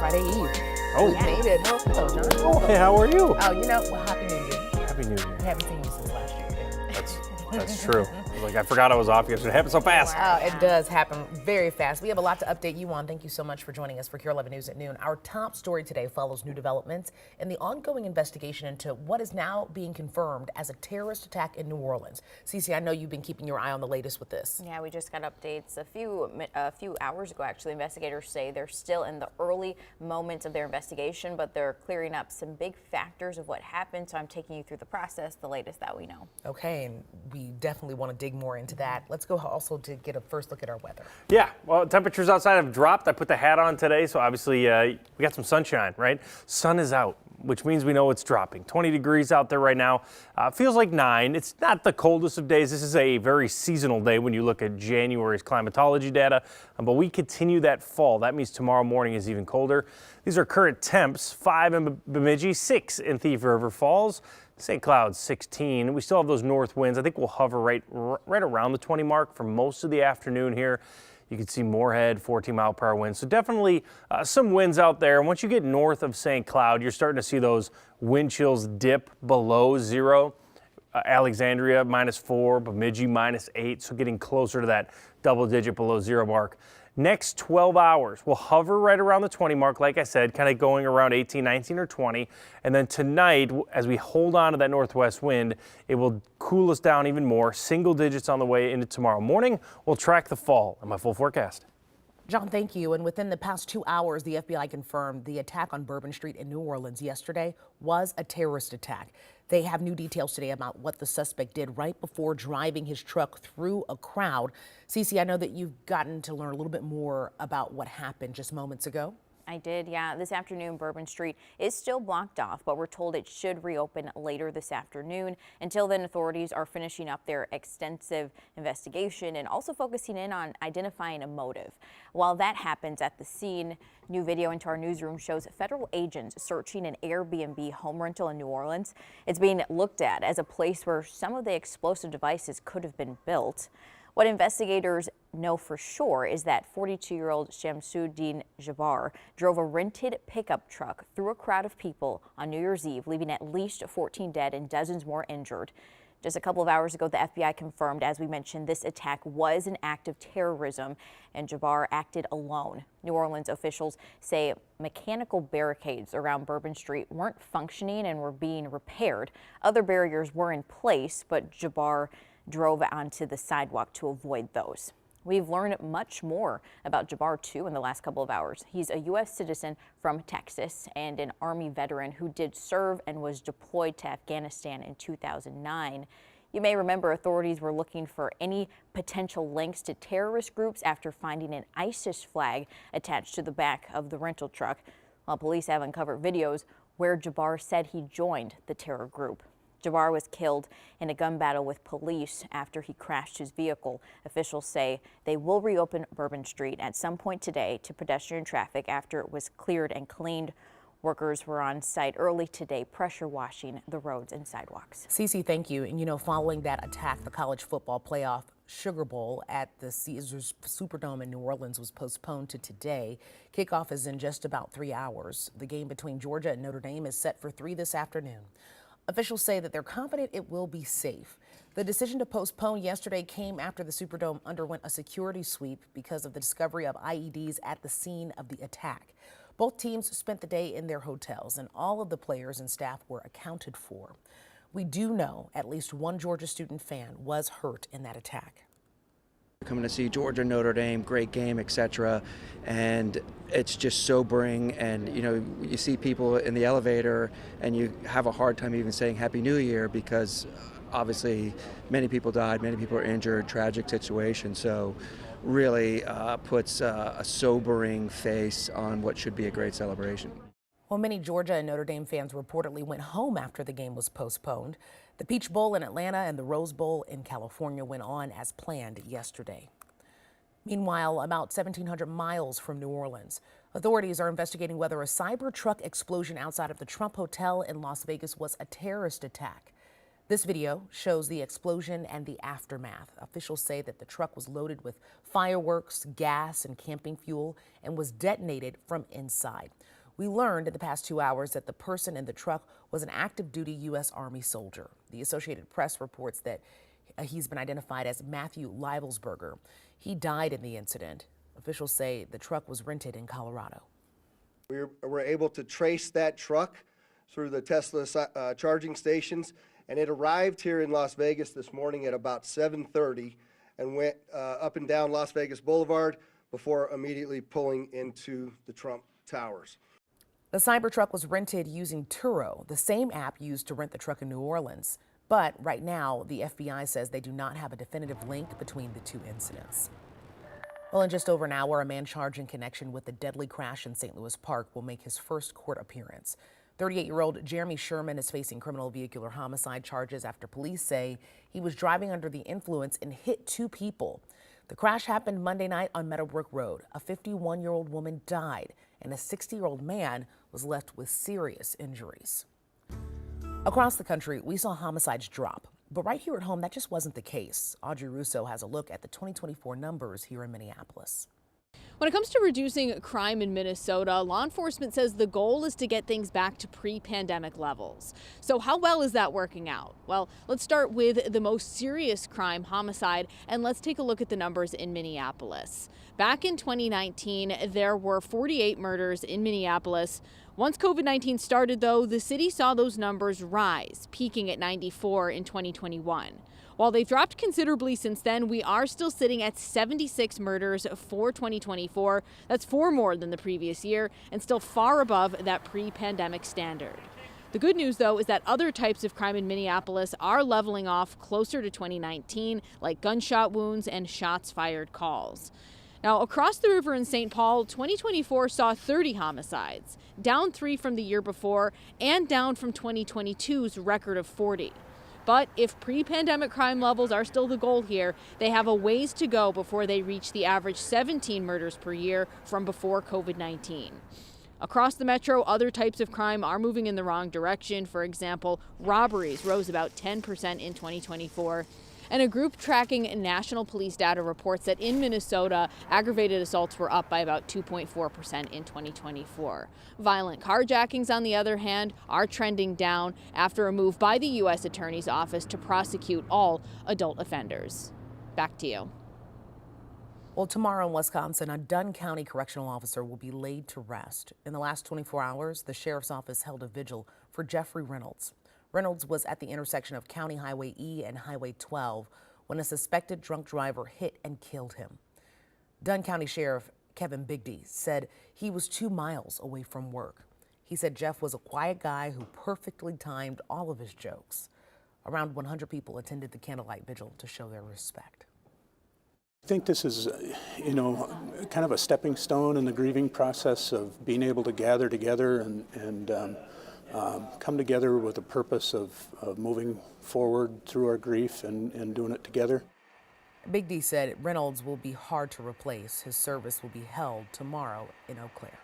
Friday Eve. Oh, We made it. Hello, John. oh, hey, how are you? Oh, well, Happy New Year. Happy New Year. I haven't seen you since last year. That's true. I forgot I was off yesterday. It happened so fast. It does happen very fast. We have a lot to update you on. Thank you so much for joining us for KARE 11 News at noon. Our top story today follows new developments in the ongoing investigation into what is now being confirmed as a terrorist attack in New Orleans. Cece, I know you've been keeping your eye on the latest with this. Yeah, we just got updates a few hours ago, actually. Investigators say they're still in the early moments of their investigation, but they're clearing up some big factors of what happened. So I'm taking you through the process, the latest that we know. Okay, and we definitely want to dig more into that. Let's go also to get a first look at our weather. Yeah, well, temperatures outside have dropped. I put the hat on today, so obviously we got some sunshine, right? Sun is out, which means we know it's dropping. 20 degrees out there right now. Feels like 9. It's not the coldest of days. This is a very seasonal day when you look at January's climatology data, but we continue that fall. That means tomorrow morning is even colder. These are current temps: 5 in Bemidji, 6 in Thief River Falls, St. Cloud 16. We still have those north winds. I think we'll hover right around the 20 mark for most of the afternoon here. You can see Moorhead, 14-mile-per-hour winds. So definitely some winds out there. And once you get north of St. Cloud, you're starting to see those wind chills dip below 0. Alexandria -4, Bemidji -8. So getting closer to that double-digit below 0 mark. Next 12 hours, we'll hover right around the 20 mark, like I said, kind of going around 18, 19, or 20. And then tonight, as we hold on to that northwest wind, it will cool us down even more. Single digits on the way into tomorrow morning. We'll track the fall in my full forecast. John, thank you. And within the past 2 hours, the FBI confirmed the attack on Bourbon Street in New Orleans yesterday was a terrorist attack. They have new details today about what the suspect did right before driving his truck through a crowd. Cece, I know that you've gotten to learn a little bit more about what happened just moments ago. I did, yeah. This afternoon, Bourbon Street is still blocked off, but we're told it should reopen later this afternoon. Until then, authorities are finishing up their extensive investigation and also focusing in on identifying a motive. While that happens at the scene, new video into our newsroom shows federal agents searching an Airbnb home rental in New Orleans. It's being looked at as a place where some of the explosive devices could have been built. What investigators know for sure is that 42-year-old Shamsuddin Jabbar drove a rented pickup truck through a crowd of people on New Year's Eve, leaving at least 14 dead and dozens more injured. Just a couple of hours ago, the FBI confirmed, as we mentioned, this attack was an act of terrorism and Jabbar acted alone. New Orleans officials say mechanical barricades around Bourbon Street weren't functioning and were being repaired. Other barriers were in place, but Jabbar drove onto the sidewalk to avoid those. We've learned much more about Jabbar, too, in the last couple of hours. He's a U.S. citizen from Texas and an Army veteran who did serve and was deployed to Afghanistan in 2009. You may remember authorities were looking for any potential links to terrorist groups after finding an ISIS flag attached to the back of the rental truck, while police have uncovered videos where Jabbar said he joined the terror group. Jabbar was killed in a gun battle with police after he crashed his vehicle. Officials say they will reopen Bourbon Street at some point today to pedestrian traffic after it was cleared and cleaned. Workers were on site early today, pressure washing the roads and sidewalks. Cece, thank you. And following that attack, the college football playoff Sugar Bowl at the Caesars Superdome in New Orleans was postponed to today. Kickoff is in just about 3 hours. The game between Georgia and Notre Dame is set for 3 this afternoon. Officials say that they're confident it will be safe. The decision to postpone yesterday came after the Superdome underwent a security sweep because of the discovery of IEDs at the scene of the attack. Both teams spent the day in their hotels, and all of the players and staff were accounted for. We do know at least one Georgia student fan was hurt in that attack. Coming to see Georgia, Notre Dame, great game, etc. And it's just sobering. And you see people in the elevator and you have a hard time even saying Happy New Year because obviously many people died, many people are injured, tragic situation. So really puts a sobering face on what should be a great celebration. Well, many Georgia and Notre Dame fans reportedly went home after the game was postponed. The Peach Bowl in Atlanta and the Rose Bowl in California went on as planned yesterday. Meanwhile, about 1,700 miles from New Orleans, authorities are investigating whether a Cybertruck explosion outside of the Trump Hotel in Las Vegas was a terrorist attack. This video shows the explosion and the aftermath. Officials say that the truck was loaded with fireworks, gas, and camping fuel and was detonated from inside. We learned in the past 2 hours that the person in the truck was an active duty U.S. Army soldier. The Associated Press reports that he's been identified as Matthew Livelsberger. He died in the incident. Officials say the truck was rented in Colorado. We were able to trace that truck through the Tesla charging stations, and it arrived here in Las Vegas this morning at about 7:30 and went up and down Las Vegas Boulevard before immediately pulling into the Trump Towers. The Cybertruck was rented using Turo, the same app used to rent the truck in New Orleans. But right now, the FBI says they do not have a definitive link between the two incidents. Well, in just over an hour, a man charged in connection with the deadly crash in St. Louis Park will make his first court appearance. 38-year-old Jeremy Sherman is facing criminal vehicular homicide charges after police say he was driving under the influence and hit two people. The crash happened Monday night on Meadowbrook Road. A 51-year-old woman died, and a 60-year-old man was left with serious injuries. Across the country, we saw homicides drop. But right here at home, that just wasn't the case. Audrey Russo has a look at the 2024 numbers here in Minneapolis. When it comes to reducing crime in Minnesota, law enforcement says the goal is to get things back to pre-pandemic levels. So how well is that working out? Well, let's start with the most serious crime, homicide, and let's take a look at the numbers in Minneapolis. Back in 2019, there were 48 murders in Minneapolis. Once COVID-19 started, though, the city saw those numbers rise, peaking at 94 in 2021. While they've dropped considerably since then, we are still sitting at 76 murders for 2024. That's 4 more than the previous year and still far above that pre-pandemic standard. The good news, though, is that other types of crime in Minneapolis are leveling off closer to 2019, like gunshot wounds and shots fired calls. Now, across the river in St. Paul, 2024 saw 30 homicides, down 3 from the year before and down from 2022's record of 40. But if pre-pandemic crime levels are still the goal here, they have a ways to go before they reach the average 17 murders per year from before COVID-19. Across the metro, other types of crime are moving in the wrong direction. For example, robberies rose about 10% in 2024. And a group tracking national police data reports that in Minnesota, aggravated assaults were up by about 2.4% in 2024. Violent carjackings, on the other hand, are trending down after a move by the U.S. Attorney's Office to prosecute all adult offenders. Back to you. Well, tomorrow in Wisconsin, a Dunn County correctional officer will be laid to rest. In the last 24 hours, the sheriff's office held a vigil for Jeffrey Reynolds. Reynolds was at the intersection of County Highway E and Highway 12 when a suspected drunk driver hit and killed him. Dunn County Sheriff Kevin Bigdy said he was 2 miles away from work. He said Jeff was a quiet guy who perfectly timed all of his jokes. Around 100 people attended the candlelight vigil to show their respect. I think this is, kind of a stepping stone in the grieving process of being able to gather together and come together with a purpose of moving forward through our grief and doing it together. Big D said Reynolds will be hard to replace. His service will be held tomorrow in Eau Claire.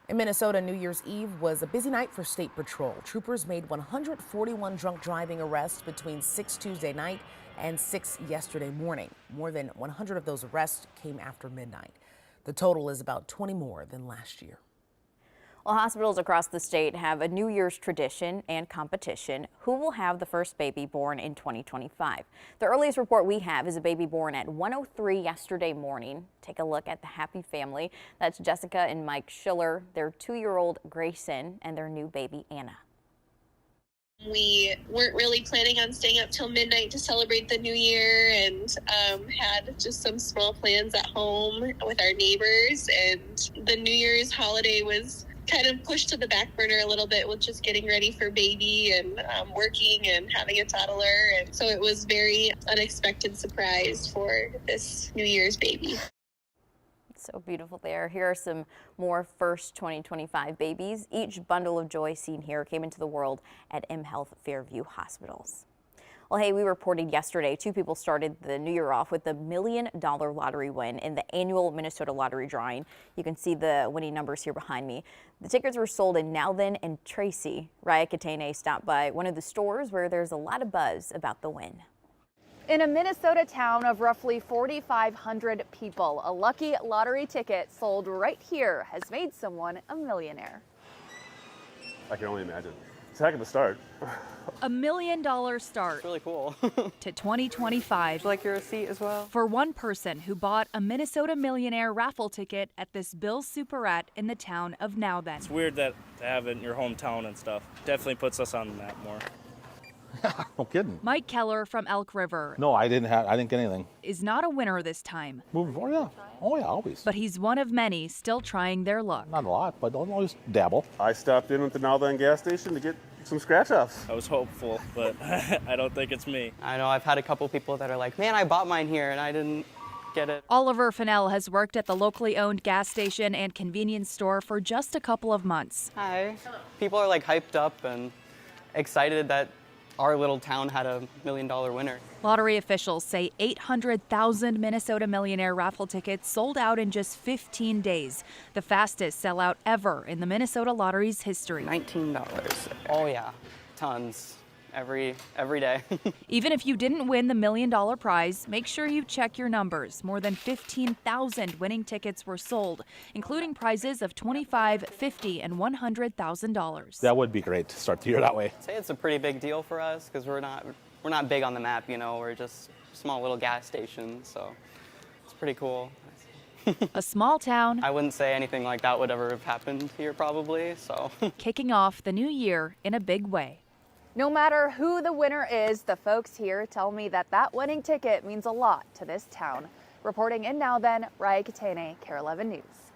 In Minnesota, New Year's Eve was a busy night for State Patrol. Troopers made 141 drunk driving arrests between 6 Tuesday night and 6 yesterday morning. More than 100 of those arrests came after midnight. The total is about 20 more than last year. Well, hospitals across the state have a New Year's tradition and competition. Who will have the first baby born in 2025? The earliest report we have is a baby born at 1:03 yesterday morning. Take a look at the happy family. That's Jessica and Mike Schiller, their 2-year-old Grayson, and their new baby Anna. We weren't really planning on staying up till midnight to celebrate the new year and had just some small plans at home with our neighbors. And the New Year's holiday was kind of pushed to the back burner a little bit with just getting ready for baby and working and having a toddler. And so it was very unexpected surprise for this New Year's baby. So beautiful there. Here are some more first 2025 babies. Each bundle of joy seen here came into the world at mHealth Fairview Hospitals. Well, hey, we reported yesterday 2 people started the new year off with the $1 million lottery win in the annual Minnesota lottery drawing. You can see the winning numbers here behind me. The tickets were sold in Nowthen and Tracy. Raya Katene stopped by one of the stores where there's a lot of buzz about the win. In a Minnesota town of roughly 4,500 people, a lucky lottery ticket sold right here has made someone a millionaire. I can only imagine. It's a heck of a start. $1 million start It's really cool. to 2025 Like your receipt as well? for one person who bought a Minnesota Millionaire raffle ticket at this Bill's Superette in the town of Nowthen. It's weird that to have it in your hometown and stuff. Definitely puts us on the map more. No kidding. Mike Keller from Elk River No, I didn't get anything. is not a winner this time, Moving forward, yeah. Oh yeah, always. but he's one of many still trying their luck. Not a lot, but I'll always dabble. I stopped in at the Nowthen gas station to get some scratch-offs. I was hopeful, but I don't think it's me. I know I've had a couple people that are like, man, I bought mine here and I didn't get it. Oliver Fennell has worked at the locally owned gas station and convenience store for just a couple of months. Hi. People are like hyped up and excited that our little town had a $1 million winner. Lottery officials say 800,000 Minnesota Millionaire raffle tickets sold out in just 15 days, the fastest sellout ever in the Minnesota Lottery's history. $19. Oh yeah, tons. Every day. Even if you didn't win the $1 million prize, make sure you check your numbers. More than 15,000 winning tickets were sold, including prizes of $25,000, $50,000, and $100,000. That would be great to start the year that way. I'd say it's a pretty big deal for us because we're not big on the map, you know. We're just a small little gas station, so it's pretty cool. A small town. I wouldn't say anything like that would ever have happened here probably, so. Kicking off the new year in a big way. No matter who the winner is, the folks here tell me that winning ticket means a lot to this town. Reporting in Nowthen, Raya Katene, KARE 11 News.